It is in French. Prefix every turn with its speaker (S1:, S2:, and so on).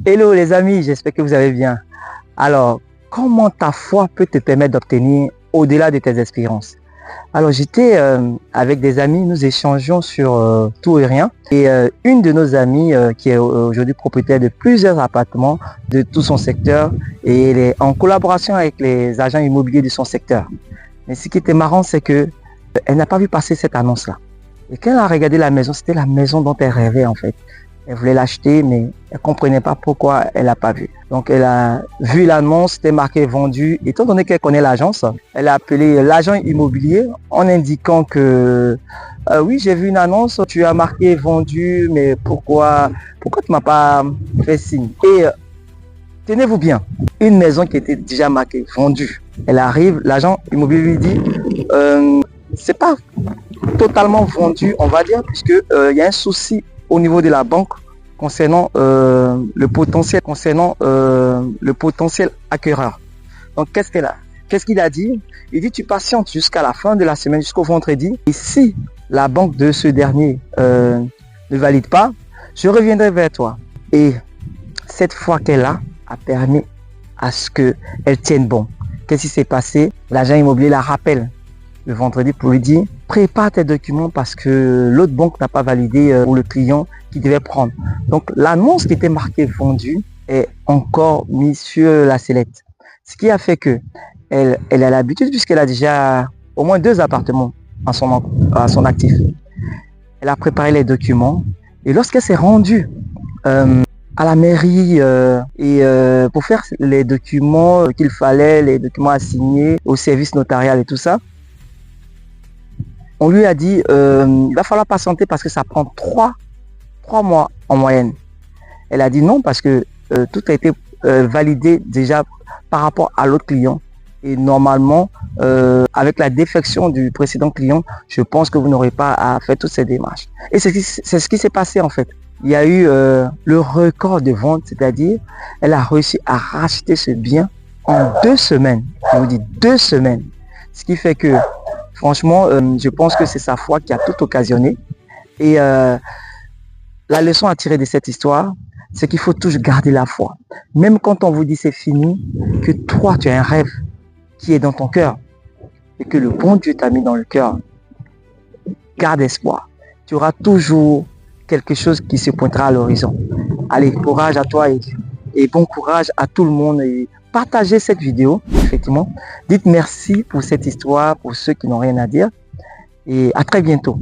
S1: Hello les amis, j'espère que vous allez bien. Alors, comment ta foi peut te permettre d'obtenir au-delà de tes espérances? Alors, j'étais avec des amis, nous échangeons sur tout et rien. Et une de nos amies qui est aujourd'hui propriétaire de plusieurs appartements de tout son secteur et elle est en collaboration avec les agents immobiliers de son secteur. Mais ce qui était marrant, c'est que elle n'a pas vu passer cette annonce-là. Et quand elle a regardé la maison, c'était la maison dont elle rêvait en fait. Elle voulait l'acheter, mais elle ne comprenait pas pourquoi elle n'a pas vu. Donc, elle a vu l'annonce, c'était marqué vendu. Étant donné qu'elle connaît l'agence, elle a appelé l'agent immobilier en indiquant que oui, j'ai vu une annonce, tu as marqué vendu, mais pourquoi tu ne m'as pas fait signe? Et tenez-vous bien, une maison qui était déjà marquée vendu. Elle arrive, l'agent immobilier lui dit, c'est pas totalement vendu, on va dire, puisque il y a un souci au niveau de la banque concernant le potentiel acquéreur. Donc qu'est-ce qu'il a dit? Il dit tu patientes jusqu'à la fin de la semaine, jusqu'au vendredi, et si la banque de ce dernier ne valide pas, je reviendrai vers toi. Et cette fois qu'elle a permis à ce qu'elle tienne bon. Qu'est-ce qui s'est passé? L'agent immobilier la rappelle le vendredi pour lui dire prépare tes documents parce que l'autre banque n'a pas validé pour le client qui devait prendre. Donc l'annonce qui était marquée vendu est encore mise sur la sellette. Ce qui a fait que elle a l'habitude, puisqu'elle a déjà au moins 2 appartements à son actif. Elle a préparé les documents et lorsqu'elle s'est rendue à la mairie pour faire les documents qu'il fallait, les documents à signer au service notarial et tout ça, on lui a dit il va falloir patienter parce que ça prend 3 mois en moyenne. Elle a dit non parce que tout a été validé déjà par rapport à l'autre client. Et normalement, avec la défection du précédent client, je pense que vous n'aurez pas à faire toutes ces démarches. Et c'est ce qui s'est passé en fait. Il y a eu le record de vente, c'est-à-dire elle a réussi à racheter ce bien en 2 semaines. Je vous dis 2 semaines. Ce qui fait que franchement, je pense que c'est sa foi qui a tout occasionné. Et la leçon à tirer de cette histoire, c'est qu'il faut toujours garder la foi. Même quand on vous dit c'est fini, que toi tu as un rêve qui est dans ton cœur et que le bon Dieu t'a mis dans le cœur, garde espoir. Tu auras toujours quelque chose qui se pointera à l'horizon. Allez, courage à toi et bon courage à tout le monde. Et partagez cette vidéo, effectivement. Dites merci pour cette histoire, pour ceux qui n'ont rien à dire. Et à très bientôt.